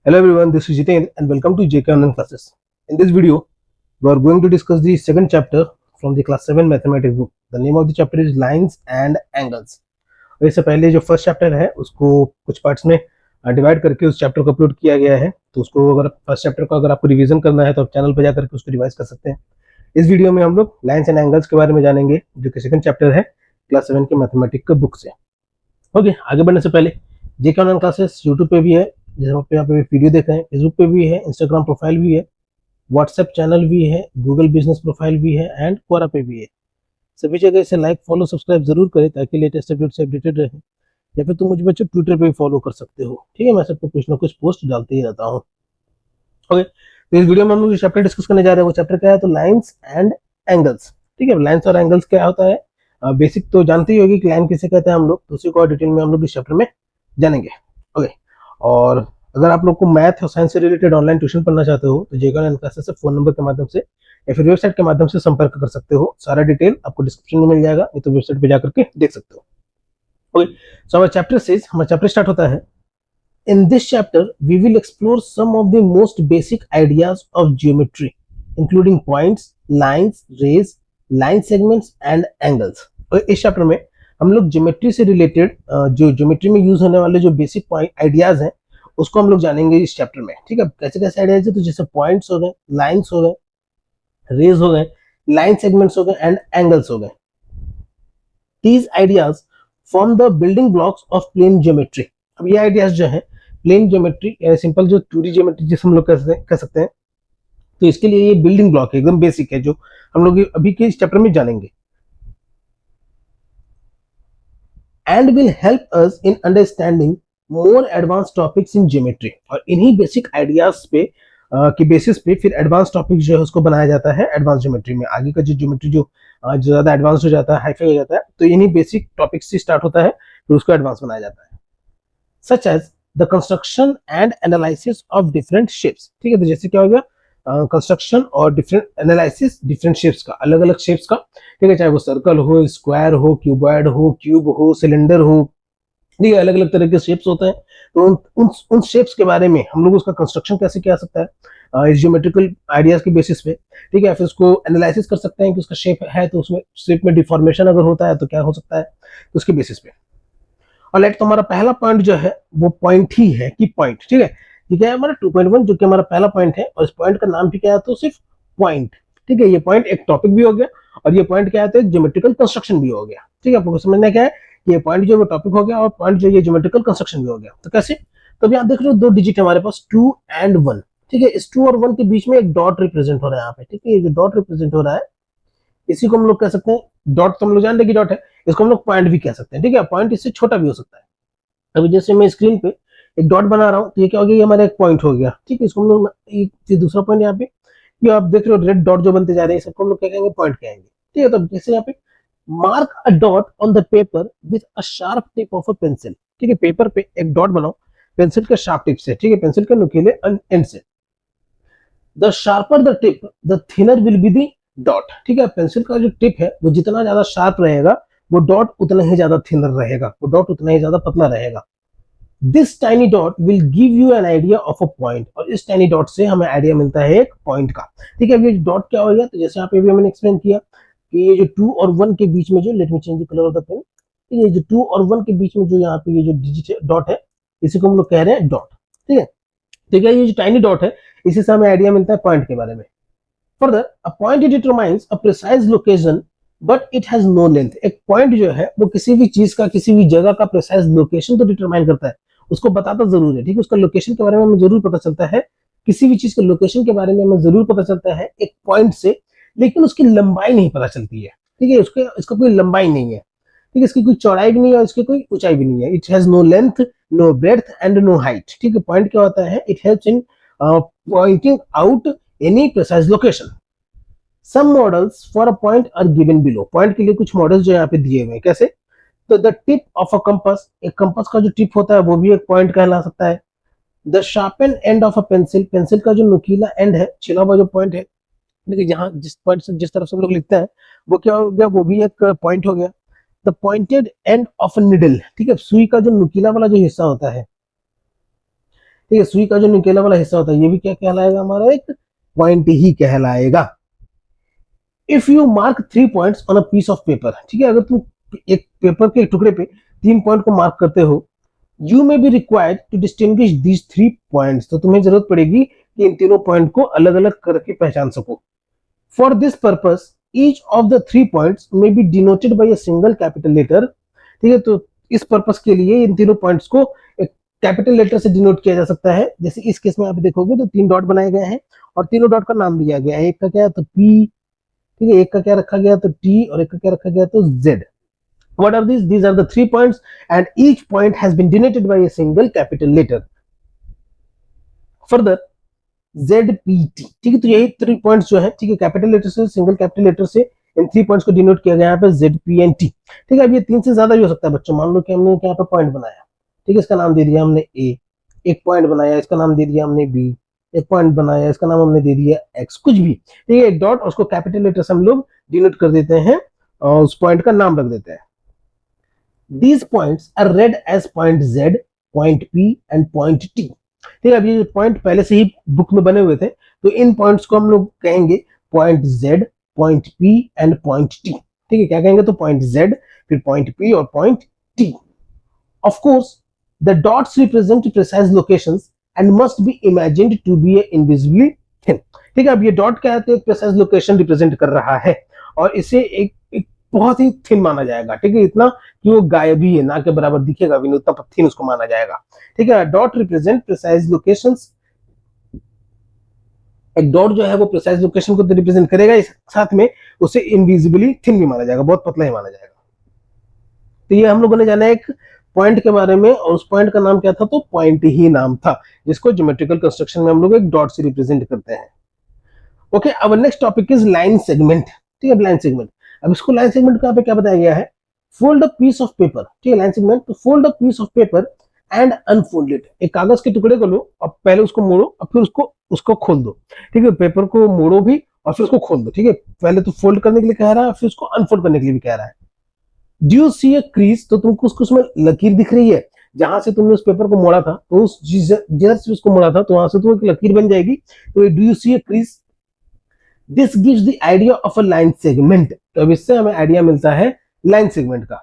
Hello everyone, this is Jiten and welcome to JK Online Classes. In this video, we are going to discuss the second chapter from the class 7 mathematics book. The name of the chapter is Lines and Angles. और इससे पहले जो first chapter है उसको कुछ parts में divide करके उस चैप्टर को अपलोड किया गया है, तो उसको अगर फर्स्ट चैप्टर को अगर आपको रिवीजन करना है तो आप चैनल पर जाकर के उसको रिवाइज कर सकते हैं। इस वीडियो में हम लोग लाइन्स एंड एंगल्स के बारे में जानेंगे, जो कि सेकंड चैप्टर है क्लास 7 के मैथमेटिक्स के बुक से। ओके, आगे बढ़ने से पहले जेके ऑनलाइन क्लासेस यूट्यूब पे भी है, जहाँ पे आप वीडियो देख रहे हैं, फेसबुक पे भी है, इंस्टाग्राम प्रोफाइल भी है, व्हाट्सएप चैनल भी है, गूगल बिजनेस प्रोफाइल भी है एंड क्वोरा पे भी है। सभी जगह इसे लाइक फॉलो सब्सक्राइब जरूर करें ताकि लेटेस्ट अपडेट से अपडेटेड रहे। या फिर तुम मुझे बच्चों ट्विटर पे भी फॉलो कर सकते हो, ठीक है। मैं सबको कुछ ना कुछ पोस्ट डालते ही रहता हूँ। ओके, तो इस वीडियो में हम लोग जो चैप्टर डिस्कस करने जा रहे हैं वो चैप्टर क्या है, तो लाइन्स एंड एंगल्स। ठीक है, लाइन्स और एंगल्स क्या होता है बेसिक तो जानते ही होगी कि लाइन किसे कहते हैं हम लोग, तो उसी को और डिटेल में हम लोग इस चैप्टर में जानेंगे। ओके, और अगर आप लोग को मैथ और साइंस से रिलेटेड ऑनलाइन ट्यूशन पढ़ना चाहते हो तो जेके ऑनलाइन क्लासेस से फोन नंबर के माध्यम से या फिर वेबसाइट के माध्यम से संपर्क कर सकते हो। सारा डिटेल आपको डिस्क्रिप्शन में मिल जाएगा, नहीं तो वेबसाइट पे जाकर के देख सकते हो। ओके, सो हमारा चैप्टर स्टार्ट होता है। In this chapter, we will explore some of the most basic ideas of geometry, including points, lines, rays, line segments and angles. और इस चैप्टर में हम लोग ज्योमेट्री से रिलेटेड जो ज्योमेट्री में यूज होने वाले जो बेसिक पॉइंट आइडियाज हैं उसको हम लोग जानेंगे इस चैप्टर में। ठीक है, कैसे कैसे आइडियाज है, तो जैसे पॉइंट्स हो गए, लाइन्स हो गए, रेज हो गए, लाइन सेगमेंट्स हो गए एंड एंगल्स हो गए। These ideas form the building blocks of plane geometry. अब ये आइडियाज जो है प्लेन ज्योमेट्री, सिंपल जो 2D ज्योमेट्री जिसे हम लोग कह सकते हैं, तो इसके लिए ये बिल्डिंग ब्लॉक है, एकदम बेसिक है, जो हम लोग अभी के इस चैप्टर में जानेंगे। And will help us in understanding more advance topics in geometry. और इन्हीं बेसिक आइडियाज पे के बेसिस पे फिर एडवांस टॉपिक जो है उसको बनाया जाता है एडवांस ज्योमेट्री में। आगे का जो ज्योमेट्री जो ज्यादा एडवांस हो जाता है, हाईफाई हो जाता है, तो इन्हीं बेसिक टॉपिक से स्टार्ट होता है, फिर उसको एडवांस बनाया जाता है। Such as the construction and analysis of different shapes. ठीक है, तो जैसे क्या हो गया, कंस्ट्रक्शन और डिफरेंट एनालिसिस डिफरेंट शेप्स का, अलग अलग शेप्स का। ठीक है, चाहे वो सर्कल हो, स्क्वायर हो, क्यूबॉइड हो, क्यूब हो, सिलेंडर हो, ठीक है, अलग अलग तरह के शेप्स होते हैं। तो उन शेप्स के बारे में हम लोग उसका कंस्ट्रक्शन कैसे किया सकता है इस ज्योमेट्रिकल आइडियाज के बेसिस पे। ठीक है, फिर उसको एनालिसिस कर सकते हैं कि उसका शेप है तो उसमें शेप में डिफॉर्मेशन अगर होता है तो क्या हो सकता है, तो उसके बेसिस पे। और लेट, तो हमारा पहला पॉइंट जो है वो पॉइंट ही है कि पॉइंट। ठीक है, ठीक है, हमारा 2.1 जो कि हमारा पहला पॉइंट है, और इस पॉइंट का नाम भी क्या है, तो सिर्फ पॉइंट। ठीक है, ये पॉइंट एक टॉपिक भी हो गया और ये पॉइंट क्या है, तो एक ज्योमेट्रिकल कंस्ट्रक्शन भी हो गया। ठीक है, आपको समझना क्या है, ये पॉइंट जो है वो टॉपिक हो गया और पॉइंट जो ये ज्योमेट्रिकल कंस्ट्रक्शन भी हो गया। तो कैसे, तो अभी आप देख रहे हो दो डिजिट हमारे पास 2 and 1। ठीक है, इस 2 और 1 के बीच में एक डॉट रिप्रेजेंट हो रहा है यहाँ पे। ठीक है, ये जो डॉट रिप्रेजेंट हो रहा है इसी को हम लोग कह सकते हैं डॉट, तो हम लोग जान रहे कि डॉट है, इसको हम लोग पॉइंट भी कह सकते हैं। ठीक है, पॉइंट इससे छोटा भी हो सकता है। अभी जैसे मैं स्क्रीन पे एक डॉट बना रहा हूँ तो ये क्या हो गया, ये हमारा एक पॉइंट हो गया। ठीक है, इसको हम लोग एक दूसरा पॉइंट यहाँ पे, ये आप देख रहे हो रेड डॉट जो बनते जा रहे हैं, सबको हम लोग क्या कहेंगे, पॉइंट कहेंगे। ठीक है, तो जैसे यहाँ पे mark a dot on the paper with a sharp tip of a pencil. ठीक है, पेपर पे एक डॉट बनाओ पेंसिल के शार्प टिप से। ठीक है, पेंसिल के नुकीले एंड से। The sharper the tip the thinner will be the dot. ठीक है, पेंसिल का जो टिप है वो जितना ज्यादा शार्प रहेगा वो डॉट उतना ही ज्यादा थिनर रहेगा, वो डॉट उतना ही ज्यादा पतला रहेगा। This tiny dot will give you an idea of a point. और इस टाइनी डॉट से हमें आइडिया मिलता है एक पॉइंट का। ठीक है, अब ये डॉट क्या हो गया, तो जैसे यहाँ पे भी मैंने एक्सप्लेन किया कि ये जो 2 और 1 के बीच में जो, let me change the colour of the pen, ये जो 2 और 1 के बीच में जो यहाँ पे ये जो डिजिट डॉट है इसी को हम लोग कह रहे हैं डॉट। ठीक है, ठीक है, ये जो टाइनी डॉट है इसी से हमें आइडिया मिलता है पॉइंट के बारे में। Further, a point determines a precise location but it has no length. एक पॉइंट जो है वो किसी भी चीज का, किसी भी जगह का प्रिसाइज लोकेशन तो डिटरमाइन करता है, उसको बताता जरूर है। ठीक है, उसका लोकेशन के बारे में हमें जरूर पता चलता है, किसी भी चीज के लोकेशन के बारे में हमें जरूर पता चलता है एक पॉइंट से, लेकिन उसकी लंबाई नहीं पता चलती है। ठीक है, उसके इसका कोई लंबाई नहीं है। ठीक है, इसकी कोई चौड़ाई भी नहीं है और इसकी कोई ऊंचाई भी नहीं है। It has no length, no breadth and no height. ठीक है, पॉइंट क्या होता है, it helps in pointing out any precise location. Some models for a point are given below. Point के लिए कुछ मॉडल्स जो यहाँ पे दिए हुए हैं, कैसे, तो the tip of a compass, एक कंपास का जो टिप होता है वो भी एक पॉइंट कहला सकता है। The sharpen end of a pencil, pencil का जो नुकीला एंड है, छिला हुआ जो पॉइंट है, देखिए जहां जिस पॉइंट से जिस तरफ से हम लोग लिखते हैं वो क्या हो गया, वो भी एक पॉइंट हो गया। The pointed end of a needle, ठीक है, सुई का जो नुकीला वाला जो हिस्सा होता है ठीक है, सुई का जो निकेला वाला हिस्सा होता है ये भी क्या कहलाएगा, हमारा एक पॉइंट ही कहलाएगा। If you mark 3 points on a piece of paper, ठीक है, अगर तुम एक पेपर के टुकड़े पे 3 पॉइंट को मार्क करते हो, you may be required to distinguish these 3 points, तो तुम्हें जरूरत पड़ेगी कि इन तीनों पॉइंट को अलग अलग करके पहचान सको। For this purpose each of the 3 points may be denoted by a single capital letter, ठीक है, तो इस पर्पस के लिए इन तीनों पॉइंट्स को एक कैपिटल लेटर से डिनोट किया जा सकता है। जैसे इस केस में आप देखोगे तो 3 डॉट बनाए गए हैं और तीनों डॉट का नाम दिया गया है, एक का क्या है तो पी, ठीक है, एक का क्या रखा गया तो टी और एक का क्या रखा गया तो Z. What are these? These are the 3 points and each point has been denoted by a single capital letter. Further, ZPT, ठीक है, तो यही 3 पॉइंट्स जो है, ठीक है, कैपिटल लेटर से सिंगल कैपिटल लेटर से इन 3 पॉइंट्स को डिनोट किया गया यहाँ पे ZPNT। ठीक है, अब ये 3 से ज्यादा भी हो सकता है बच्चों, मान लो कि हमने यहाँ पे पॉइंट बनाया, ठीक है, इसका नाम दे दिया हमने A, एक पॉइंट बनाया इसका नाम दे दिया हमने B, एक पॉइंट बनाया इसका नाम हमने दे दिया X, कुछ भी, ठीक है, एक डॉट उसको कैपिटल लेटर से हम लोग डिनोट कर देते हैं और उस पॉइंट का नाम रख देते हैं। These points are read as point Z, point P and point T। ठीक है, अब ये पॉइंट पहले से ही बुक में बने हुए थे, तो इन पॉइंट्स को हम लोग कहेंगे point Z, point P and point T। ठीक है, क्या कहेंगे तो पॉइंट Z, फिर पॉइंट P और point T। Of course, the dots represent precise locations and must be imagined to be invisibly thin। ठीक है, अब ये डॉट क्या है तो एक प्रिसाइज लोकेशन रिप्रेजेंट कर रहा है और इसे एक बहुत ही थिन माना जाएगा। ठीक है, इतना कि वो गायब ही है, ना के बराबर दिखेगा भी नहीं, उतना थिन उसको माना जाएगा। ठीक है, डॉट रिप्रेजेंट प्रिसाइज लोकेशंस, एक डॉट जो है वो प्रिसाइज लोकेशन को तो रिप्रेजेंट करेगा, इस साथ में उसे इनविजिबली थिन भी माना जाएगा, बहुत पतला ही माना जाएगा। तो ये हम लोगों ने जाना एक पॉइंट के बारे में और उस पॉइंट का नाम क्या था तो पॉइंट ही नाम था, जिसको ज्योमेट्रिकल कंस्ट्रक्शन में हम लोग एक डॉट से रिप्रेजेंट करते हैं। ओके, अब next topic is line segment. ठीक है, लाइन सेगमेंट, अब इसको लाइन सेगमेंट का पे क्या बताया गया है, fold a piece of paper. ठीक है, लाइन सेगमेंट, तो fold a piece of paper and unfold it, एक कागज के टुकड़े को लो और पहले उसको मोड़ो और फिर उसको उसको खोल दो। ठीक है, पेपर को मोड़ो भी और फिर उसको खोल दो। ठीक है, पहले तो फोल्ड करने के लिए कह रहा है, फिर उसको अनफोल्ड करने के लिए भी कह रहा है। Do you see a crease, तो तुमको उसको उसमें लकीर दिख रही है, जहां से तुमने उस पेपर को मोड़ा था, तो उस जिधर से उसको मोड़ा था तो वहां से तुम्हें एक लकीर बन जाएगी, तो do you see a crease. This gives the idea of a line segment, तो अब इससे हमें आइडिया मिलता है लाइन सेगमेंट का।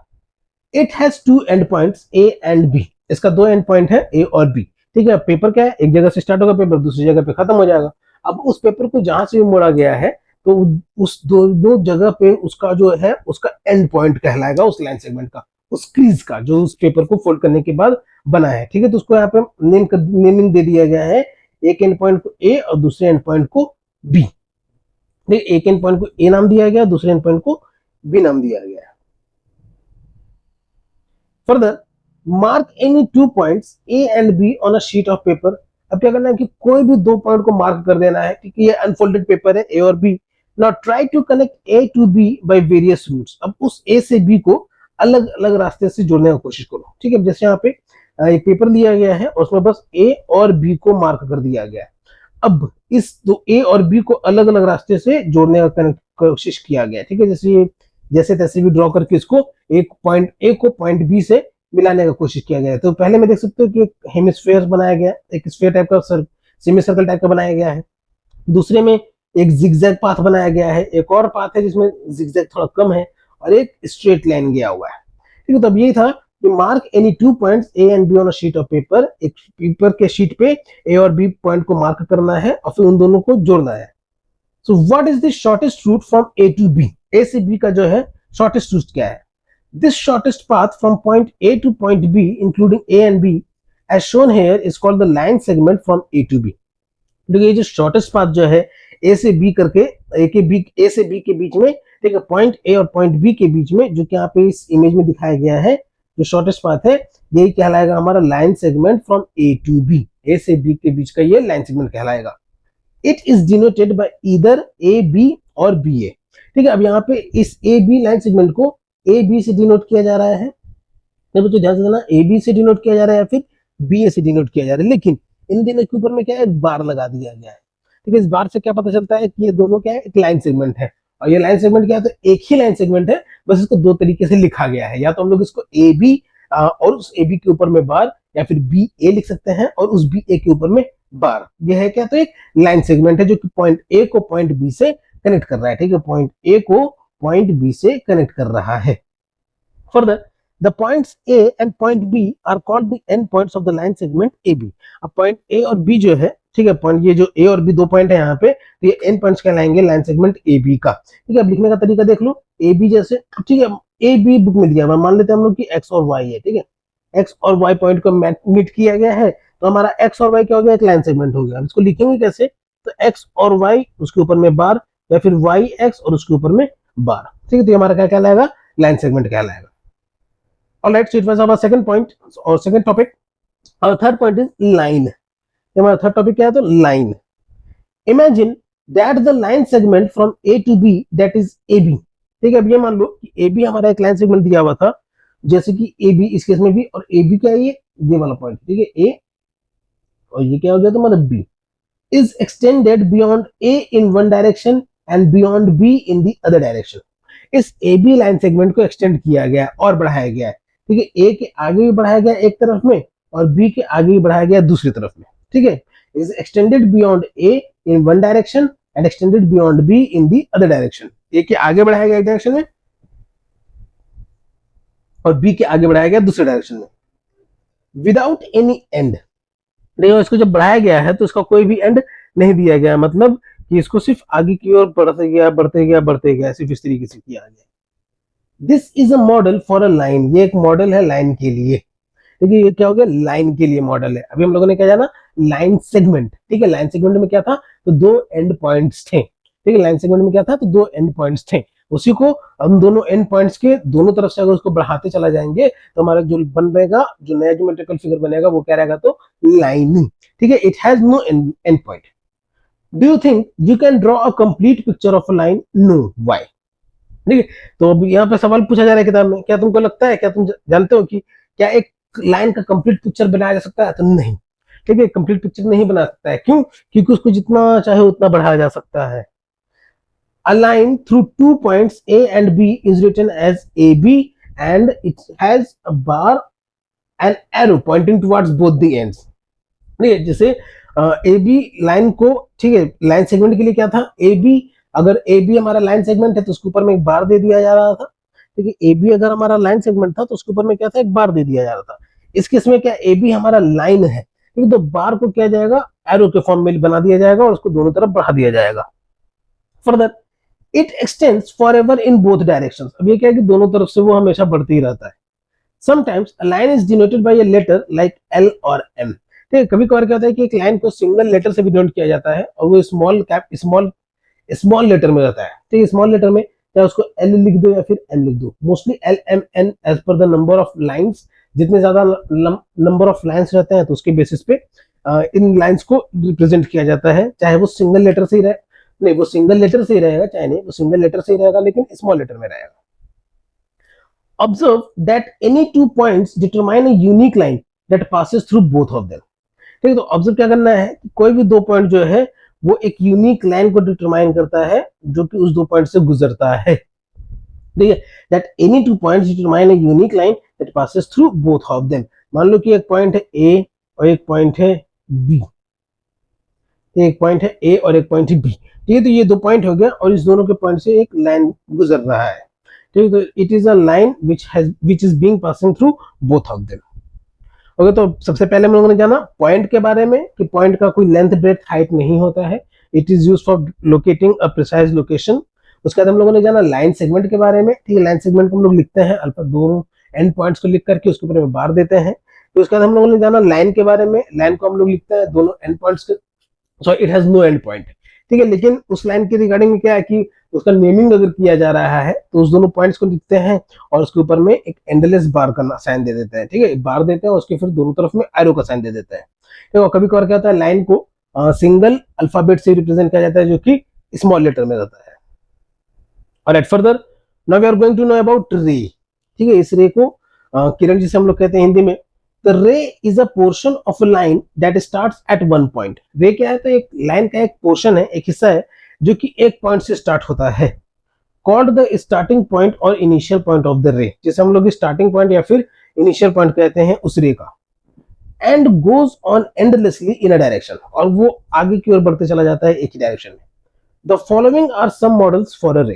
It has 2 end points A and B, इसका 2 एंड पॉइंट है ए और बी। ठीक है, पेपर क्या है, एक जगह से स्टार्ट होगा पेपर, दूसरी जगह पे खत्म हो जाएगा। अब उस पेपर को जहां से भी मोड़ा गया है तो उस दोनों जगह पे उसका जो है उसका एंड पॉइंट कहलाएगा उस लाइन सेगमेंट का, उस क्रीज का जो उस पेपर को फोल्ड करने के बाद बना है। ठीक है, तो उसको यहाँ पे नेमिंग दे दिया गया है, एक एंड पॉइंट को ए और दूसरे एंड पॉइंट को बी। एक एंड पॉइंट को ए नाम दिया गया, दूसरे एंड पॉइंट को बी नाम दिया गया। Further, mark any 2 points A and be on a sheet of paper. अब क्या करना है कि कोई भी 2 पॉइंट को मार्क कर देना है, क्योंकि ये अनफोल्डेड पेपर है ए और B. Now try to connect A to B by various routes, अब उस ए से बी को अलग अलग रास्ते से जोड़ने की कोशिश करो। ठीक है, जैसे यहाँ पे एक पेपर लिया गया है और उसमें बस ए और बी को मार्क कर दिया गया है। अब इस दो ए और बी को अलग अलग रास्ते से जोड़ने का कोशिश किया गया है। ठीक है, जैसे तैसे भी ड्रॉ करके इसको एक पॉइंट ए को पॉइंट बी से मिलाने का कोशिश किया गया है। तो पहले में देख सकते हो कि एक हेमिस्फेयर बनाया गया है, एक स्फेयर टाइप का सेमी सर्कल टाइप का बनाया गया है। दूसरे में एक जिगजैग पाथ बनाया गया है, एक और पाथ है जिसमें जिगजैग थोड़ा कम है और एक स्ट्रेट लाइन गया हुआ है। ठीक है, तो अब यही था कि mark any 2 points A and be on a sheet of paper, एक पेपर के शीट पे ए और बी पॉइंट को मार्क करना है और फिर उन दोनों को जोड़ना है। So what is the shortest route from A to B, A से बी का जो है शॉर्टेस्ट रूट क्या है। This shortest path from point A to point B including A and B as shown here is called the line segment from A to B. ये जो shortest path जो है ए से बी करके ए से बी के बीच में, ठीक है, पॉइंट ए और पॉइंट बी के बीच में, जो कि यहाँ पे इस इमेज में दिखाया गया है, जो शॉर्टेस्ट पाथ है यही कहलाएगा हमारा line segment from A to B, A से बी के बीच का ये लाइन सेगमेंट कहलाएगा। It is denoted by either A B और बी ए। ठीक है, अब यहाँ पे इस ए बी लाइन सेगमेंट को ए बी से डिनोट किया जा रहा है, तो ध्यान से देना, ए बी से डिनोट किया जा रहा है या फिर बी ए से डिनोट किया जा रहा है, लेकिन इन दोनों के ऊपर में क्या है, बार लगा दिया गया है। ठीक है, इस बार से क्या पता चलता है कि ये दोनों क्या है, एक लाइन सेगमेंट है। और ये लाइन सेगमेंट क्या है, तो एक ही लाइन सेगमेंट है, बस इसको दो तरीके से लिखा गया है, या तो हम लोग इसको ए बी और उस ए बी के ऊपर में बार, या फिर बी ए लिख सकते हैं और उस बी ए के ऊपर में बार। यह है क्या, तो एक लाइन सेगमेंट है जो कि पॉइंट ए को पॉइंट बी से कनेक्ट कर रहा है, ठीक है, पॉइंट ए को पॉइंट बी से कनेक्ट कर रहा है। Further the points A and point B are called the end points of the line segment AB। अब पॉइंट A और B जो है, ठीक है, पॉइंट ये जो A और B दो पॉइंट है यहाँ पे, तो ये एंड पॉइंट्स कहलाएंगे लाइन सेगमेंट AB का। ठीक है, अब लिखने का तरीका देख लो, AB जैसे, ठीक है, AB बुक में दिया हुआ, मान लेते हैं हम लोग कि X और Y है, ठीक है, X और Y पॉइंट को मीट किया गया है, तो हमारा X और Y क्या हो गया, एक लाइन सेगमेंट हो गया। अब इसको लिखेंगे कैसे, तो X और Y उसके ऊपर में बार, या फिर YX और उसके ऊपर में बार, ठीक है, तो हमारा क्या कहलाएगा, लाइन सेगमेंट कहलाएगा। Alright, so it was our second point or second topic. Our third point is line. हमारा थर्ड टॉपिक क्या है, तो line. Imagine that the line segment from A to B, that is AB। ठीक है, अब ये मान लो कि AB हमारा एक लाइन सेगमेंट दिया हुआ था, जैसे कि AB इस केस में भी, और AB क्या है, ये वाला पॉइंट, ठीक है, A, और ये क्या हो गया तुम्हारा B, is extended beyond A in one direction and beyond B in the other direction। इस AB लाइन सेगमेंट को एक्सटेंड किया गया और बढ़ाया गया है, ठीक है, ए के आगे भी बढ़ाया गया एक तरफ में और बी के आगे भी बढ़ाया गया दूसरी तरफ में, ठीक है, is extended beyond A in one direction and extended beyond B in the other direction. A के आगे बढ़ाया गया एक डायरेक्शन में और बी के आगे बढ़ाया गया दूसरे डायरेक्शन में, विदाउट एनी एंड। देखो, इसको जब बढ़ाया गया है तो इसका कोई भी एंड नहीं दिया गया, मतलब कि इसको सिर्फ आगे की ओर बढ़ते गया बढ़ते गया बढ़ते गया, सिर्फ इस तरीके से किया गया। This is a model for a line, ये एक मॉडल है लाइन के लिए, ठीक है, ये क्या हो गया, लाइन के लिए मॉडल है। अभी हम लोगों ने क्या जाना, लाइन सेगमेंट, ठीक है, लाइन सेगमेंट में क्या था, तो दो एंड पॉइंट्स थे, ठीक है, लाइन सेगमेंट में क्या था, तो दो एंड पॉइंट्स थे, उसी को हम दोनों एंड पॉइंट्स के दोनों तरफ से अगर उसको बढ़ाते चला जाएंगे तो हमारा जो बनेगा, जो नया ज्योमेट्रिकल फिगर बनेगा वो क्या रहेगा, तो लाइन, ठीक है, it has no end point. Do you think you can draw a complete picture of a line, no, why. ठीक है, तो अब यहाँ पे सवाल पूछा जा रहा है किताब में, क्या तुमको लगता है, क्या तुम जानते हो कि क्या एक लाइन का कंप्लीट पिक्चर बनाया जा सकता है, तो नहीं, ठीक है, कंप्लीट पिक्चर नहीं बना सकता है, क्यों, क्योंकि उसको जितना चाहे उतना बढ़ाया जा सकता है। A line through 2 points A and B is written as AB and it has a bar and arrow pointing towards both the ends। ठीक है, जैसे ए बी लाइन को, ठीक है, लाइन सेगमेंट के लिए क्या था, ए बी, अगर ए बी हमारा लाइन सेगमेंट है तो उसके ऊपर में एक बार दे दिया जा रहा था, ठीक है, ए बी अगर हमारा लाइन सेगमेंट था तो उसके ऊपर में क्या था, एक बार दे दिया जा रहा था। इस केस में क्या, ए बी हमारा लाइन है, ठीक है, तो बार को क्या जाएगा, एरो के फॉर्म में बना दिया जाएगा और उसको दोनों तरफ बढ़ा दिया जाएगा। Further it extends forever in both directions. अब ये क्या है कि दोनों तरफ से वो हमेशा बढ़ते ही रहता है। Sometimes a line is denoted by a letter like L और एम। ठीक है, कभी कभार क्या होता है कि एक लाइन को सिंगल लेटर से भी डिनोट किया जाता है और वो स्मॉल लेटर में रहता है, ठीक है, स्मॉल लेटर में चाहे उसको एल लिख दो या फिर एम लिख दो, mostly L M N as per the number of lines. जितने ज्यादा नंबर ऑफ लाइंस रहते हैं तो उसके बेसिस पे इन लाइंस को रिप्रेजेंट किया जाता है, चाहे वो सिंगल लेटर से ही रहे, नहीं वो सिंगल लेटर से ही रहेगा, चाहे नहीं वो सिंगल लेटर से ही रहेगा लेकिन स्मॉल लेटर में रहेगा। Observe that any 2 points determine a unique line that passes through both of them। ठीक है, तो ऑब्जर्व क्या करना है कि कोई भी दो पॉइंट जो है वो एक यूनिक लाइन को डिटरमाइन करता है जो कि उस दो पॉइंट से गुजरता है। ठीक है, that any 2 points determine a unique line that passes through both of them. मान लो कि एक पॉइंट है ए और एक पॉइंट है बी, एक पॉइंट है ए और एक पॉइंट है बी, ठीक है, तो ये दो पॉइंट हो गया और इस दोनों के पॉइंट से एक लाइन गुजर रहा है, ठीक है, तो it is a line which is being passing through both of them. Okay, तो सबसे पहले हम लोगों ने जाना पॉइंट के बारे में कि पॉइंट का कोई लेंथ ब्रेथ हाइट नहीं होता है, it is used for locating a precise location. उसके बाद हम लोगों ने जाना लाइन सेगमेंट के बारे में, ठीक है, लाइन सेगमेंट को हम लोग लिखते हैं अल्फा दोनों एंड पॉइंट्स को लिख करके उसके ऊपर में बार देते हैं। तो उसके बाद हम लोगों ने जाना लाइन के बारे में, लाइन को हम लोग लिखते हैं दोनों एंड पॉइंट्स के, so it has no end point, ठीक है, लेकिन उस लाइन के रिगार्डिंग में क्या है कि उसका नेमिंग अगर किया जा रहा है तो उस दोनों पॉइंट्स को लिखते हैं और उसके ऊपर में एक एंडलेस बार का साइन दे देते हैं, ठीक है, बार देते हैं और उसके फिर दोनों तरफ में एरो का साइन दे देते हैं। ठीक है, कभी कभार क्या होता है लाइन को सिंगल अल्फाबेट से रिप्रेजेंट किया जाता है जो कि स्मॉल लेटर में रहता है। और at further now we are going to know about ray. ठीक है, इस रे को किरण जिसे हम लोग कहते हैं हिंदी में, The ray is a portion of a line that starts at one point। रे क्या है, तो एक लाइन का एक पोर्शन है, एक हिस्सा है जो कि एक पॉइंट से स्टार्ट होता है। Called the starting point और initial point of the ray, जिसे हम लोग स्टार्टिंग पॉइंट या फिर इनिशियल पॉइंट कहते हैं उस रे का। And goes on endlessly in a direction, और वो आगे की ओर बढ़ते चला जाता है एक ही डायरेक्शन में। The following are some models for a ray.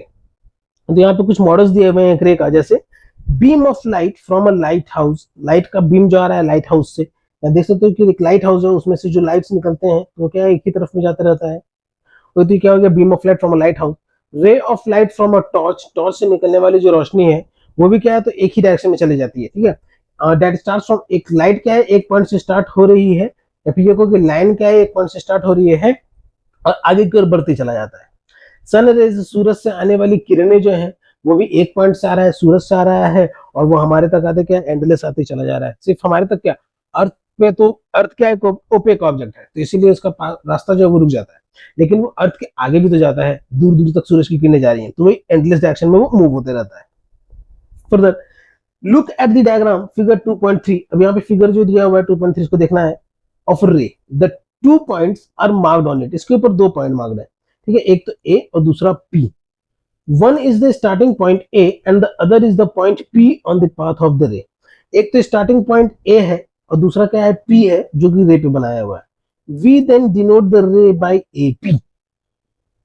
तो यहाँ पे कुछ मॉडल्स दिए हुए हैं एक रे का, जैसे beam of light from a light house, light का बीम जो आ रहा है लाइट हाउस से, या देख सकते हो कि एक लाइट हाउस है, उसमें से जो लाइट्स निकलते हैं तो क्या है एक ही तरफ में जाता रहता है, तो ये क्या हो गया beam of light from a light house. Ray of light from a torch, torch से निकलने वाली जो रोशनी है वो भी क्या है तो एक ही डायरेक्शन में चली जाती है, ठीक है। दैट स्टार्ट फ्रॉम, एक लाइट क्या है एक पॉइंट से स्टार्ट हो रही है, या फिर ये को कि लाइन क्या है एक पॉइंट से स्टार्ट हो रही है और आगे की ओर बढ़ती चला जाता है। सन रेज, सूरज से आने वाली किरणें जो है वो भी एक पॉइंट से आ रहा है, सूरज से आ रहा है, और वो हमारे तक आते क्या एंडलेस आते चला जा रहा है, सिर्फ हमारे तक क्या, अर्थ पे तो अर्थ क्या है ओपेक ऑब्जेक्ट है, तो इसीलिए उसका रास्ता जो है वो रुक जाता है, लेकिन वो अर्थ के आगे भी तो जाता है, दूर दूर तक सूरज की किरणें जा रही हैं, तो वही एंडलेस डायरेक्शन में वो मूव होते रहता है। Further look at the diagram figure 2.3, अब यहाँ पे फिगर जो दिया हुआ है 2.3 इसको देखना है, of ray the 2 points are marked on it, इसके ऊपर 2 पॉइंट मार्क्ड है, ठीक है, एक तो ए और दूसरा P. One is the starting point A and the other is the point P on the path of the ray. एक तो स्टार्टिंग पॉइंट A है और दूसरा क्या है P है जो कि रे पे बनाया हुआ है। We then denote the ray by AP.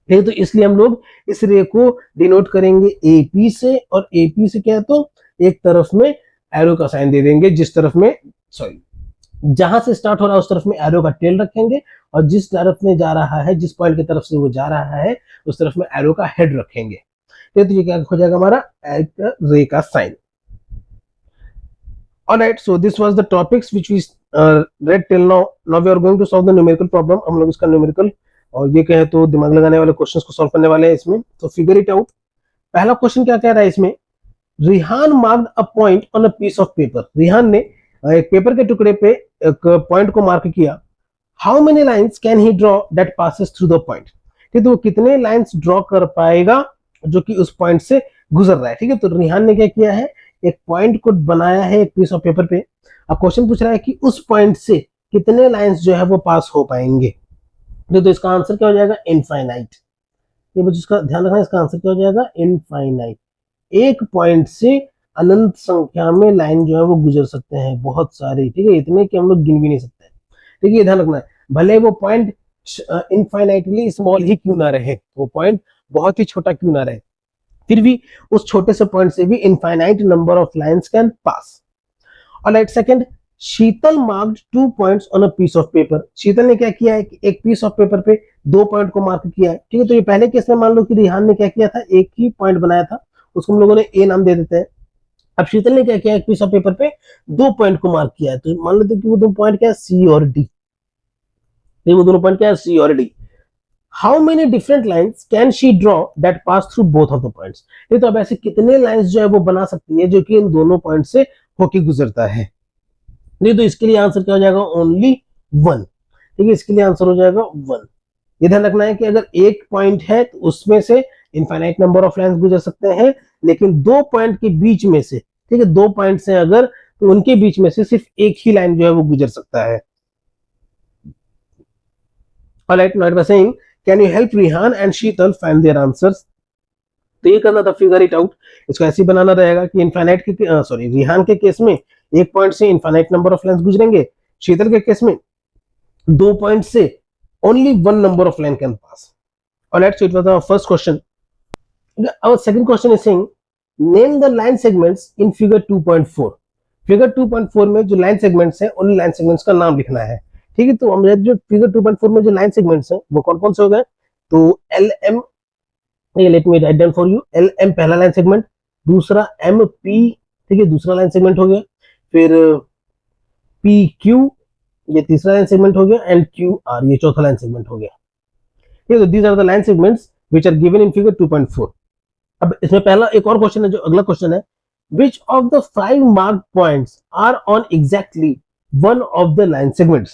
तो इसलिए हम लोग इस रे को डिनोट करेंगे AP से, और AP से क्या है तो एक तरफ में एरो का साइन दे देंगे, जिस तरफ में सॉरी जहां से स्टार्ट हो रहा है उस तरफ में एरो का टेल रखेंगे, और जिस तरफ में जा रहा है जिस पॉइंट की तरफ से वो जा रहा है उस तरफ में एरो का हेड रखेंगे। तो ये क्या हो जाएगा हमारा रे का sign. Alright, so this was the topics which we read till now. Now we are going to solve the numerical problem. हम लोग इसका न्यूमेरिकल और ये कहे तो दिमाग लगाने वाले क्वेश्चंस को सॉल्व करने वाले हैं इसमें, तो फिगर इट आउट। पहला क्वेश्चन क्या कह रहा है इसमें, Rihan marked a point on a piece of paper, Rihan ने एक पेपर के टुकड़े पे एक पॉइंट को मार्क किया। How many lines can he draw that passes through the point, ठीक है, तो वो कितने लाइंस ड्रॉ कर पाएगा जो कि उस पॉइंट से गुजर रहा है, ठीक है। तो रिहान ने क्या किया है एक पॉइंट को बनाया है एक पीस ऑफ पेपर पे, अब क्वेश्चन पूछ रहा है कि उस पॉइंट से कितने लाइंस जो है वो पास हो पाएंगे, तो इसका आंसर क्या हो जाएगा इनफाइनाइट। ये बच्चों इसका ध्यान रखना, इसका आंसर क्या हो जाएगा इनफाइनाइट। एक पॉइंट से अनंत संख्या में लाइन जो है वो गुजर सकते हैं, बहुत सारे, ठीक है, इतने कि हम लोग गिन भी नहीं सकते, ठीक है, ध्यान रखना है। भले वो पॉइंट इनफाइनाइटली स्मॉल ही क्यों ना रहे, वो पॉइंट बहुत ही छोटा क्यों ना रहे, फिर भी उस छोटे से पॉइंट से भी infinite number of lines can pass. Alright, second, Sheetal marked 2 points on a piece of paper, Sheetal ने क्या किया है कि एक पीस ऑफ पेपर पे 2 पॉइंट को मार्क किया है, ठीक है। तो ये पहले केस में मान लो कि रिहान ने क्या किया था एक ही पॉइंट बनाया था, उसको हम लोगों ने ए नाम दे देते हैं। अब शीतल ने क्या किया एक पीस ऑफ पेपर पे 2 पॉइंट को मार्क किया है, तो मान लेते कि वो 2 पॉइंट क्या है सी और डी, वो दोनों पॉइंट क्या है सी और D. How many different lines can she draw that pass through both of the points, ये तो अब ऐसे कितने लाइंस जो है वो बना सकती है जो कि इन दोनों पॉइंट से होके गुजरता है, नहीं तो इसके लिए आंसर क्या हो जाएगा ओनली 1, ठीक है, इसके लिए आंसर हो जाएगा 1। ये ध्यान रखना है कि अगर एक पॉइंट है तो उसमें से इनफाइनाइट नंबर ऑफ लाइंस गुजर सकते हैं, लेकिन 2 पॉइंट के बीच में से, ठीक है, 2 पॉइंट से अगर तो उनके बीच में से सिर्फ एक ही लाइन जो है वो गुजर सकता है। Alright, now it was saying can you help Rihan and Sheetal find their answers, तो ये करना था फिगर इट आउट। इसको ऐसे बनाना रहेगा कि इनफाइनाइट के सॉरी रिहान के केस में एक पॉइंट से इनफाइनाइट नंबर ऑफ लाइंस गुजरेंगे, शीतल के केस में 2 पॉइंट से only 1 number of line can pass. Alright, so it was our first question. Our second question is saying name the line segments in figure 2.4. Figure 2.4 में जो line segments हैं उन line segments का नाम लिखना है, ठीक है। तो हमें जो फिगर 2.4 में जो लाइन सेगमेंट्स हैं वो कौन कौन से हो गए, तो L M, let me write down for you, L M पहला लाइन सेगमेंट, दूसरा एम पी, ठीक है, दूसरा लाइन सेगमेंट हो गया, फिर पी क्यू ये तीसरा लाइन सेगमेंट हो गया, एंड क्यू आर ये चौथा लाइन सेगमेंट हो गया, ठीक है। तो these are the line segments which are given in figure 2.4। अब इसमें पहला एक और क्वेश्चन है, जो अगला क्वेश्चन है, which of the 5 marked points are on exactly one of the line segments,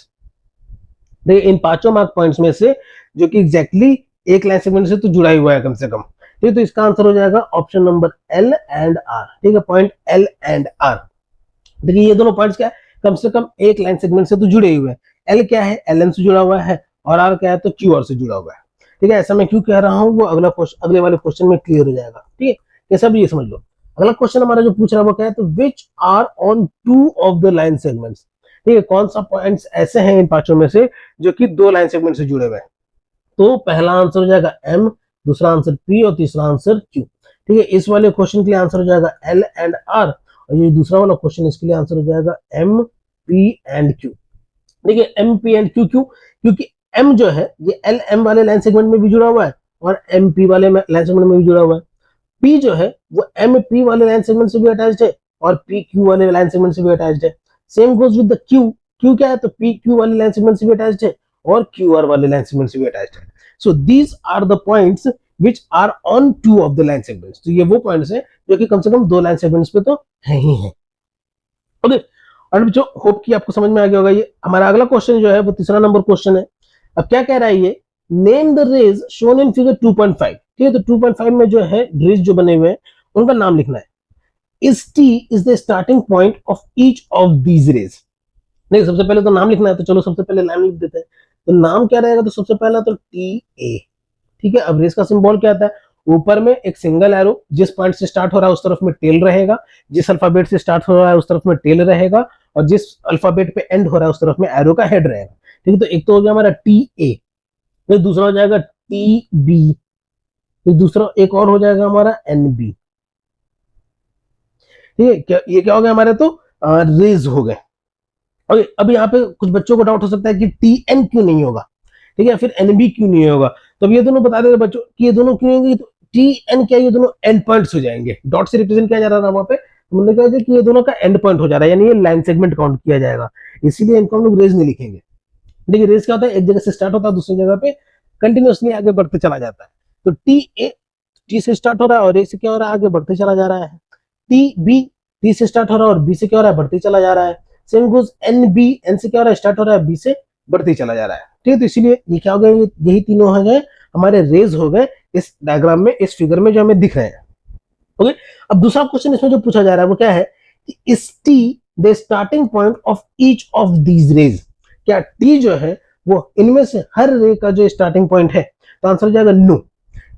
देखिए इन पांचों मार्क पॉइंट्स में से जो कि एग्जैक्टली एक लाइन सेगमेंट से तो जुड़ा ही हुआ है कम से कम, ठीक है। तो इसका आंसर हो जाएगा option number L and R, ठीक है, पॉइंट एल एंड आर। देखिए ये दोनों पॉइंट्स क्या है कम से कम एक लाइन सेगमेंट से तो जुड़े हुए हैं, एल क्या है एल एम से जुड़ा हुआ है, और आर क्या है तो क्यू आर से जुड़ा हुआ है, ठीक है। ऐसा मैं क्यों कह रहा हूँ वो अगला क्वेश्चन अगले वाले क्वेश्चन में क्लियर हो जाएगा, ठीक है, कैसा भी ये समझ लो। अगला क्वेश्चन हमारा जो पूछ रहा है वो क्या है, तो which are on 2 of the line segments, ठीक है, कौन सा पॉइंट्स ऐसे हैं इन पांचों में से जो कि दो लाइन सेगमेंट से जुड़े हुए हैं? तो पहला आंसर हो जाएगा एम, दूसरा आंसर पी और तीसरा आंसर क्यू। ठीक है, इस वाले क्वेश्चन के लिए आंसर हो जाएगा एल एंड आर, और ये दूसरा वाला क्वेश्चन इसके लिए आंसर हो जाएगा एम पी एंड क्यू। देखिए M P and Q Q, क्योंकि एम जो है ये एल एम वाले लाइन सेगमेंट में भी जुड़ा हुआ है और एम पी वाले लाइन सेगमेंट में भी जुड़ा हुआ है। पी जो है वो एम पी वाले लाइन सेगमेंट से भी अटैच्ड है और पी क्यू वाले लाइन सेगमेंट से भी अटैच्ड है। Same goes with the Q, Q क्या है तो पी क्यू वाले लाइन सेगमेंट से भी अटैच्ड है और क्यू आर वाले लाइन सेगमेंट से भी अटैच्ड है। So these are the points which are on two of the line segments. तो ये वो पॉइंट्स हैं जो कि कम से कम दो लाइन सेगमेंट्स पे तो है ही है। ओके, और जो होप कि आपको समझ में आ गया होगा। ये हमारा अगला क्वेश्चन जो है वो तीसरा नंबर क्वेश्चन है। अब क्या कह रहा है ये, name the rays shown in figure 2.5। ठीक है, तो 2.5 में जो है रेज जो बने हुए हैं उनका नाम लिखना है। Is T is the starting point of each of these raise. नहीं, सबसे पहले तो नाम लिखना है, तो चलो सबसे पहले नाम लिख देते हैं। तो नाम क्या रहेगा, तो सबसे पहला तो टी ए। ठीक है, अब रेस का सिंबल क्या आता है, ऊपर में एक सिंगल एरो, जिस पॉइंट से स्टार्ट हो रहा है उस तरफ में टेल रहेगा, जिस अल्फाबेट से स्टार्ट हो रहा है उस तरफ में टेल रहेगा, और जिस अल्फाबेट पे एंड हो रहा है उस तरफ में एरो का हेड रहेगा। ठीक है, तो एक तो हो गया हमारा टी ए, फिर दूसरा हो जाएगा टी बी, फिर दूसरा एक और हो जाएगा हमारा एन बी। ठीक है, ये क्या हो गया हमारे, तो रेज हो गए। और अब यहाँ पे कुछ बच्चों को डाउट हो सकता है कि टी एन क्यों नहीं होगा, ठीक है, फिर एन बी क्यों नहीं होगा। तो अब ये दोनों बता देते बच्चों कि ये दोनों क्यों होंगे, तो टी एन क्या, ये दोनों एंड पॉइंट्स हो जाएंगे, डॉट से रिप्रेजेंट किया जा रहा था वहां पे, तो मतलब क्या कि ये दोनों का एंड पॉइंट हो जा रहा है, यानी ये लाइन सेगमेंट काउंट किया जाएगा, इसीलिए इनको हम लोग रेज नहीं लिखेंगे। देखिए रेस क्या होता है, एक जगह से स्टार्ट होता है दूसरी जगह पे कंटिन्यूअसली आगे बढ़ते चला जाता है। तो टी ए टी से स्टार्ट हो रहा है और ए से क्या हो रहा है, आगे बढ़ते चला जा रहा है। टी बी टी से स्टार्ट हो रहा है और बी से क्या हो रहा है, बढ़ते चला जा रहा है। Same goes N B, N से क्या हो रहा है, स्टार्ट हो रहा है, बी से बढ़ते चला जा रहा है। ठीक है, तो इसीलिए ये क्या हो गए, यही तीनों हो गए हमारे रेज हो गए इस डायग्राम में, इस फिगर में जो हमें दिख रहे हैं। ओके, अब दूसरा क्वेश्चन इसमें जो पूछा जा रहा है वो क्या है कि is T the starting point of each of these raise. क्या टी जो है वो इनमें से हर रे का जो स्टार्टिंग पॉइंट है, तो आंसर हो जाएगा नो।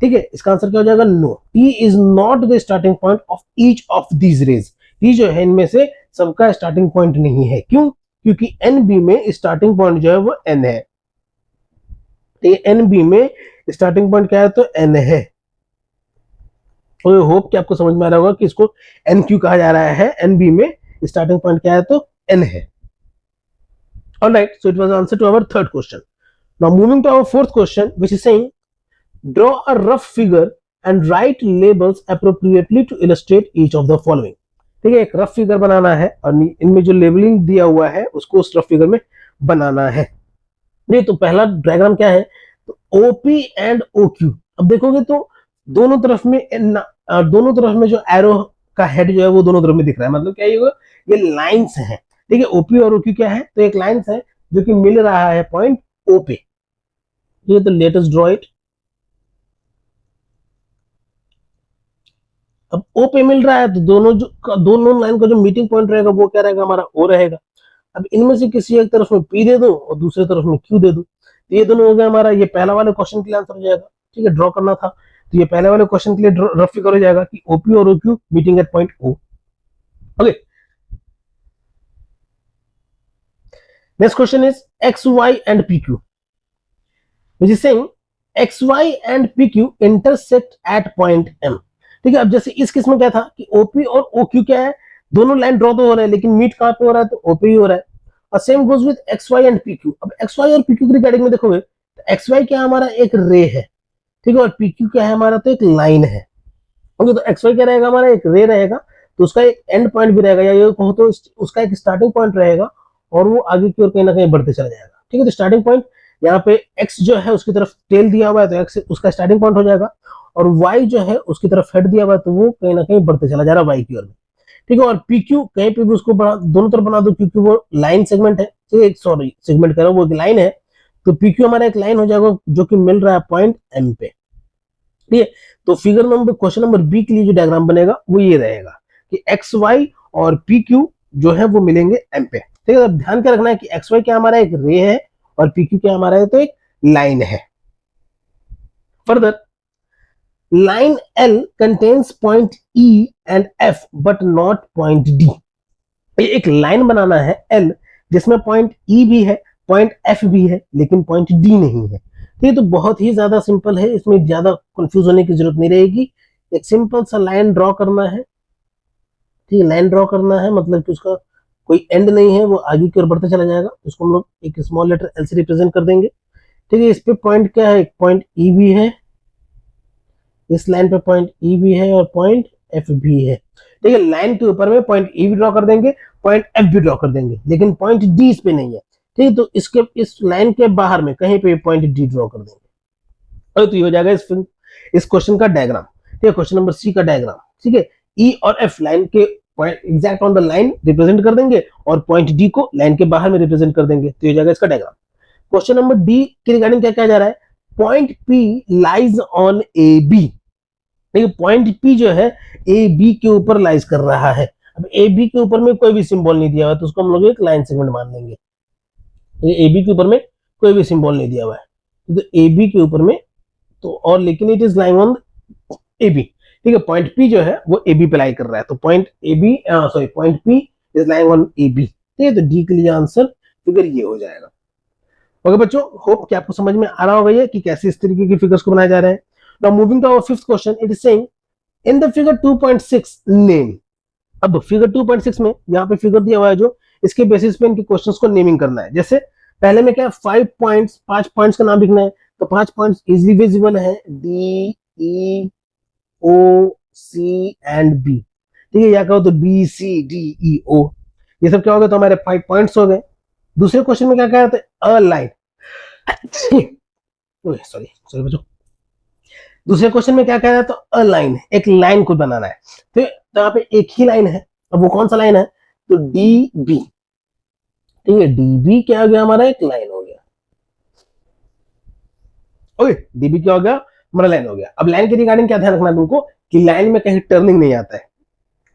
ठीक है, इसका आंसर क्या हो जाएगा, no, T is not the starting point of each of these rays. T जो है इनमें से सबका स्टार्टिंग पॉइंट नहीं है। क्यों, क्योंकि एन बी में स्टार्टिंग पॉइंट जो है वो एन है। एन बी में स्टार्टिंग पॉइंट क्या है, तो एन है। तो होप कि आपको समझ में आ रहा होगा कि इसको एन क्यू कहा जा रहा है, एन बी में स्टार्टिंग पॉइंट क्या है, तो एन है। Alright, so it was the answer to our third question. Now moving to our fourth question, which is saying, draw a rough figure and write labels appropriately to illustrate each of the following. ठीक है, एक rough figure बनाना है और इनमें जो labelling दिया हुआ है उसको उस रफ फिगर में बनाना है। नहीं, तो पहला डायग्राम क्या है, तो ओपी एंड ओ क्यू। अब देखोगे तो दोनों तरफ में दोनों तरफ में जो एरो का हेड जो है वो दोनों तरफ में दिख रहा है, मतलब क्या ये लाइंस हैं। ठीक है, ओपी और ओक्यू क्या है, तो एक लाइंस है जो कि मिल रहा है पॉइंट ओ पे। ये तो लेटेस्ट ड्रॉ इट। अब ओ पे मिल रहा है तो दोनों लाइन का जो मीटिंग पॉइंट रहेगा वो क्या रहेगा, हमारा ओ रहेगा। अब इनमें से किसी एक तरफ में पी दे दो और दूसरी तरफ में क्यू दे दो, तो ये दोनों हो गया हमारा, ये पहला वाले क्वेश्चन के लिए आंसर हो जाएगा। ठीक है, ड्रॉ करना था तो ये पहले वाले क्वेश्चन के लिए रफ फिगर हो जाएगा कि ओपी और OQ meeting at point O. Okay, next question is X Y and P Q, which is saying XY and PQ intersect at point M। ठीक है, अब जैसे इस केस में क्या था कि OP और OQ क्या है, दोनों लाइन ड्रॉ तो हो रहा है लेकिन मीट कहां पे हो रहा है, तो OP ही हो रहा है। और same goes with XY and PQ। अब XY और PQ की रिगार्डिंग में देखोगे तो XY क्या हमारा एक रे है, ठीक है, और PQ क्या है हमारा, तो एक लाइन है। ओके, तो XY क्या रहेगा हमारा, एक रे रहेगा, तो उसका एक एंड पॉइंट भी रहेगा, या ये कहो तो उसका एक स्टार्टिंग पॉइंट रहेगा और वो आगे की ओर कहीं ना कहीं बढ़ते चला जाएगा। ठीक है, तो स्टार्टिंग पॉइंट यहाँ पे x जो है उसकी तरफ टेल दिया हुआ है तो x उसका स्टार्टिंग पॉइंट हो जाएगा, और y जो है उसकी तरफ हेड दिया हुआ है तो वो कहीं ना कहीं बढ़ते चला जा रहा है y की ओर में। ठीक है, और PQ कहीं पे भी उसको दोनों तरफ बना दो क्योंकि वो लाइन सेगमेंट है, सॉरी सेगमेंट कह रहा हूँ, वो लाइन है, तो PQ हमारा एक लाइन हो जाएगा जो कि मिल रहा है पॉइंट M पे। ठीक है, तो figure number question number B के लिए जो डायग्राम बनेगा वो ये रहेगा कि एक्स वाई और पी क्यू जो है वो मिलेंगे एम पे। ठीक है, ध्यान क्या रखना है कि एक्स वाई क्या हमारा एक रे है और पी क्यू क्या हमारा है, तो एक लाइन है। Further, line L contains point E and F but not point D. एक लाइन बनाना है एल जिसमें पॉइंट ई भी है, पॉइंट एफ भी है, लेकिन पॉइंट डी नहीं है। ठीक है, तो बहुत ही ज्यादा सिंपल है, इसमें ज्यादा कंफ्यूज होने की जरूरत नहीं रहेगी। एक सिंपल सा लाइन ड्रॉ करना है। ठीक है, लाइन ड्रॉ करना है, मतलब कि उसका कोई एंड नहीं है, वो आगे की ओर बढ़ते चला जाएगा। उसको हम लोग एक स्मॉल लेटर एल से रिप्रेजेंट कर देंगे। ठीक है, इस पे पॉइंट क्या है, पॉइंट ई भी है, इस लाइन पे पॉइंट ई भी है और पॉइंट एफ भी है। ठीक है, लाइन के ऊपर में पॉइंट ई भी ड्रॉ कर देंगे, पॉइंट एफ भी ड्रॉ कर देंगे, लेकिन पॉइंट डी इस पे नहीं है। ठीक है, तो इसके इस लाइन के बाहर में कहीं पे पॉइंट डी ड्रॉ कर देंगे, और तो ये हो जाएगा इस क्वेश्चन का डायग्राम। ठीक है, क्वेश्चन नंबर सी का डायग्राम। ठीक है, ई और एफ लाइन के point exact on the line represent कर देंगे, और पॉइंट डी को लाइन के बाहर में रिप्रेजेंट कर देंगे, तो ये हो जाएगा इसका डायग्राम। क्वेश्चन नंबर डी के रिगार्डिंग क्या कहा जा रहा है, point P lies on A B. देखिए, पॉइंट पी जो है ए बी के ऊपर लाइज कर रहा है। अब ए बी के ऊपर में कोई भी सिंबल नहीं दिया हुआ है, तो उसको हम लोग एक लाइन सेगमेंट मान लेंगे। ए बी के ऊपर में कोई भी सिंबल नहीं दिया हुआ है, तो ए बी के ऊपर में तो, और लेकिन it is lying on A B. ठीक है, पॉइंट पी जो है वो ए बी पे लाई कर रहा है, तो point A B sorry point P is lying on A B. ठीक है, तो डी के लिए आंसर फिगर ये हो जाएगा। ओके बच्चों, होप कि आपको समझ में आ रहा होगा ये कि कैसे इस तरीके की फिगर्स को बनाए जा रहे हैं। Now moving to our fifth question, it is saying in the figure 2.6 name. अब फिगर 2.6 में यहाँ पे फिगर दिया हुआ है, जो इसके बेसिस पे इनके क्वेश्चंस को नेमिंग करना है। जैसे पहले में क्या 5 पॉइंट्स, 5 पॉइंट्स का नाम लिखना है, तो 5 पॉइंट्स इजीली विजिबल है, D E O C and B. ठीक है, या कहो तो बी सी डी ई ओ, ये सब क्या हो गया, तो हमारे 5 पॉइंट्स हो गए। दूसरे क्वेश्चन में क्या कह रहे थे, अ लाइन सॉरी सॉरी बच्चों, दूसरे क्वेश्चन में क्या कह रहा है, तो अ लाइन, एक लाइन को बनाना है। तो यहाँ पे एक ही लाइन है, अब वो कौन सा लाइन है, तो डी बी। ठीक है, डी बी क्या हो गया हमारा, एक लाइन हो गया। ओके, डी बी क्या हो गया, हमारा लाइन हो गया। अब लाइन के रिगार्डिंग क्या ध्यान रखना है तुमको, कि लाइन में कहीं टर्निंग नहीं आता है,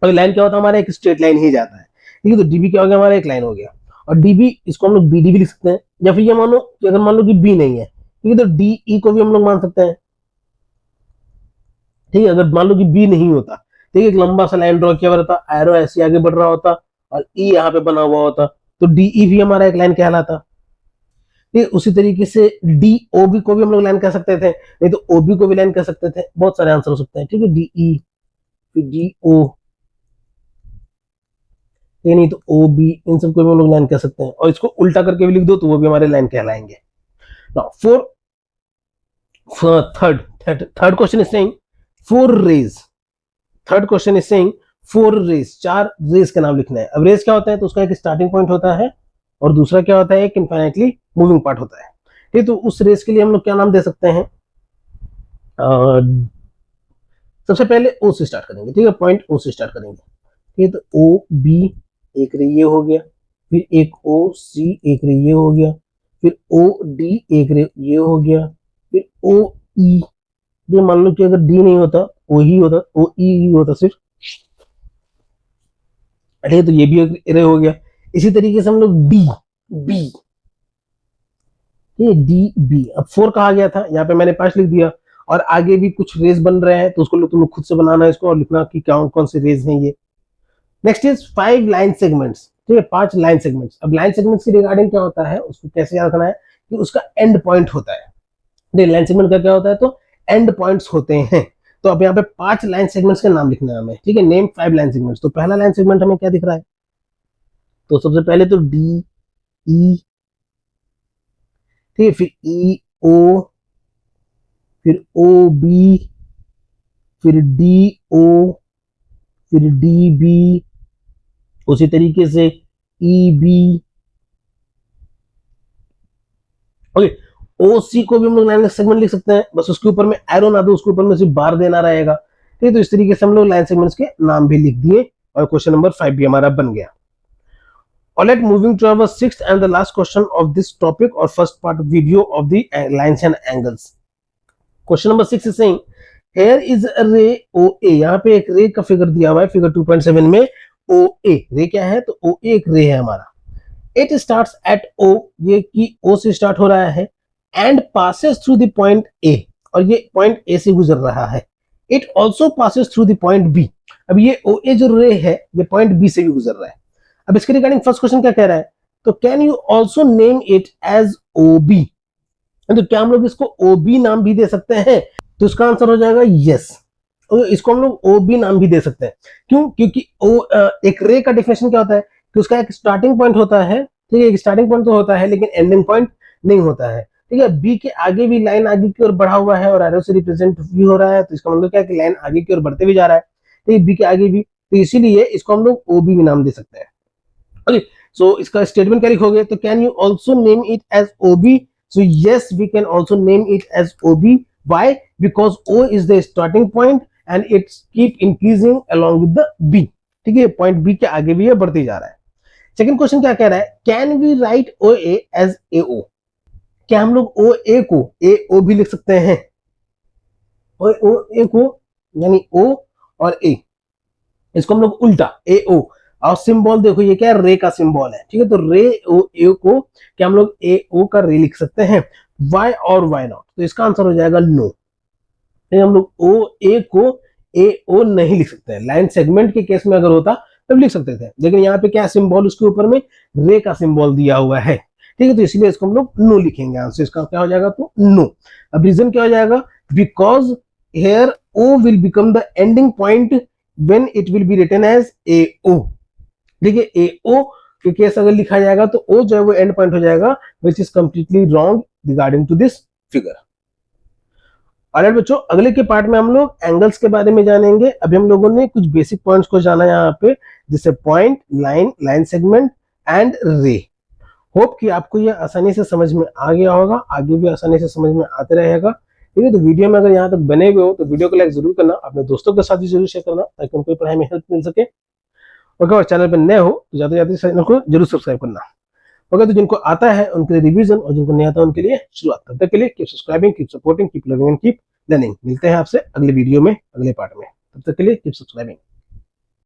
और लाइन क्या होता है हमारा, एक स्ट्रेट लाइन ही जाता है। ठीक है, तो डीबी क्या हो गया, हमारा एक लाइन हो गया। और डीबी इसको हम लोग बीडी भी लिख सकते हैं, या फिर ये मानो कि अगर मान लो कि बी नहीं है, ठीक है, तो डी ई को भी हम लोग मान सकते हैं। ठीक है, अगर मान लो कि बी नहीं होता, ठीक है, एक लंबा सा लाइन ड्रॉ किया हुआ रहता, एरो ऐसे आगे बढ़ रहा होता, और ई यहाँ पे बना हुआ होता, तो डीई भी हमारा एक लाइन कहलाता। ठीक है, उसी तरीके से डी ओ बी को भी हम लोग लाइन कह सकते थे, नहीं तो ओ बी को भी लाइन कह सकते थे, बहुत सारे आंसर हो सकते हैं। ठीक है, डीई फिर डी ओ, नहीं तो ओ बी, इन सबको भी हम लोग लाइन कह सकते हैं, और इसको उल्टा करके भी लिख दो तो वो भी हमारे लाइन कहलाएंगे। Now third question is saying 4 rays. Third question is saying 4 rays, 4 rays का नाम लिखना है। अब रेज क्या होता है, तो उसका एक स्टार्टिंग पॉइंट होता है, और दूसरा क्या होता है, एक इनफाइनाइटली मूविंग पार्ट होता है। ठीक, तो उस रेज के लिए हम लोग क्या नाम दे सकते हैं, सबसे पहले ओ से स्टार्ट करेंगे। ठीक है, पॉइंट ओ से स्टार्ट करेंगे। ठीक है, तो ओ बी एक रे ये हो गया, फिर एक ओ सी एक रे ये हो गया, फिर ओ डी एक रे ये हो गया, फिर ओ ई, ये मान लो कि अगर डी नहीं होता ओ ही होता, ओ ई होता सिर्फ। अरे तो ये भी एक रे हो गया। इसी तरीके से हम लोग डी बी, ये डी बी, अब 4 कहा गया था, यहाँ पे मैंने 5 लिख दिया, और आगे भी कुछ रेज बन रहे हैं, तो उसको तुम लोग खुद से बनाना है इसको, और लिखना कि कौन कौन से रेज हैं ये। Next is 5 line segments. ठीक है, 5 लाइन सेगमेंट्स। अब लाइन सेगमेंट्स की रिगार्डिंग क्या होता है, उसको कैसे याद रखना है, कि उसका एंड पॉइंट होता है। लाइन सेगमेंट का क्या होता है, तो एंड पॉइंट्स होते हैं। तो अब यहाँ पे 5 लाइन सेगमेंट्स के नाम लिखना है हमें। ठीक है, नेम 5 लाइन सेगमेंट्स। तो पहला लाइन सेगमेंट हमें क्या दिख रहा है, तो सबसे पहले तो डी ई, ठीक है, फिर ई ओ, फिर ओ बी, फिर डी ओ, फिर डी बी, उसी तरीके से ई बी। ओके, ओ सी को भी हम लोग लाइन सेगमेंट लिख सकते हैं, बस उसके ऊपर में एरो ना दो, उसके ऊपर में सिर्फ बार देना रहेगा। ठीक है, तो इस तरीके से हम लोग लाइन सेगमेंट्स के नाम भी लिख दिए, और क्वेश्चन नंबर 5 भी हमारा बन गया। Alright, moving to our sixth and the last question of this topic or first part video of the lines and angles. Question number 6 is saying here is a ray OA। यहाँ पे एक रे का figure दिया हुआ है, figure 2.7 में OA रे क्या है, तो OA एक रे है हमारा। It starts at O, ये कि O से स्टार्ट हो रहा है, and passes through the point A, और ये पॉइंट A से गुजर रहा है। It also passes through the point B। अब ये OA जो रे है, ये पॉइंट B से भी गुजर रहा है। अब इसके रिगार्डिंग फर्स्ट क्वेश्चन क्या कह रहा है, तो can you also name it as OB, तो क्या हम लोग इसको ओबी नाम भी दे सकते हैं? तो इसका आंसर हो जाएगा यस, इसको हम लोग ओबी नाम भी दे सकते हैं। क्यों? क्योंकि एक रे का डेफिनेशन क्या होता है कि उसका एक स्टार्टिंग पॉइंट होता है, ठीक है, एक स्टार्टिंग पॉइंट तो होता है लेकिन एंडिंग पॉइंट नहीं होता है, ठीक है। बी के आगे भी लाइन आगे की ओर बढ़ा हुआ है और एरो से रिप्रेजेंट भी हो रहा है, तो इसका मतलब क्या है कि लाइन आगे की ओर बढ़ते भी जा रहा है, ठीक है, बी के आगे भी, तो इसीलिए इसको हम लोग ओबी भी नाम दे सकते हैं। ओके, सो इसका स्टेटमेंट क्या लिखोगे? तो can you also name it as OB? So yes, we can also name it as OB. Why? Because O is the starting point and it's keep increasing along with the B, ठीक है, point B के आगे भी ये बढ़ते जा रहा है। सेकंड क्वेश्चन क्या कह रहा है? Can we write O A as A O? क्या हम लोग ओ ए को ए ओ भी लिख सकते हैं? ओ ए को यानी ओ और ए, इसको हम लोग उल्टा ए ओ, और सिंबल देखो ये क्या है? रे का सिंबल है, ठीक है, तो रे ओ ए को क्या हम लोग ए ओ का रे लिख सकते हैं? वाई और वाई नॉट? तो इसका आंसर हो जाएगा नो, हम लोग ओ ए को ए ओ नहीं लिख सकते हैं। लाइन सेगमेंट के केस में अगर होता तब लिख सकते थे, लेकिन यहाँ पे क्या सिंबल उसके ऊपर में रे का सिंबल दिया हुआ है, ठीक है, तो इसलिए इसको हम लोग नो लिखेंगे। आंसर इसका क्या हो जाएगा? तो नो। अब रीजन क्या हो जाएगा? Because here O will become the ending point when it will be written as A O, ठीक है, ए ओ के केस अगर लिखा जाएगा तो ओ जो है वो एंड पॉइंट हो जाएगा, which is completely wrong regarding to this figure. Alright बच्चों, अगले के पार्ट में हम लोग एंगल्स के बारे में जानेंगे। अभी हम लोगों ने कुछ बेसिक पॉइंट्स को जाना यहाँ पे, जैसे point, line, line segment and रे। होप कि आपको ये आसानी से समझ में आ गया होगा, आगे भी आसानी से समझ में आते रहेगा, ठीक है। तो वीडियो में अगर यहाँ तक बने हुए हो तो वीडियो को लाइक जरूर करना, अपने दोस्तों के साथ भी जरूर शेयर करना ताकि उनको पढ़ाई में हेल्प मिल सके। ओके, और चैनल पर नए हो तो जाते जाते चैनल को जरूर सब्सक्राइब करना। ओके, तो जिनको आता है उनके लिए रिवीजन और जिनको नहीं आता उनके लिए शुरुआत। तब तक के लिए keep subscribing, keep supporting, keep loving and keep learning. मिलते हैं आपसे अगले वीडियो में, अगले पार्ट में। तब तक के लिए कीप सब्सक्राइबिंग।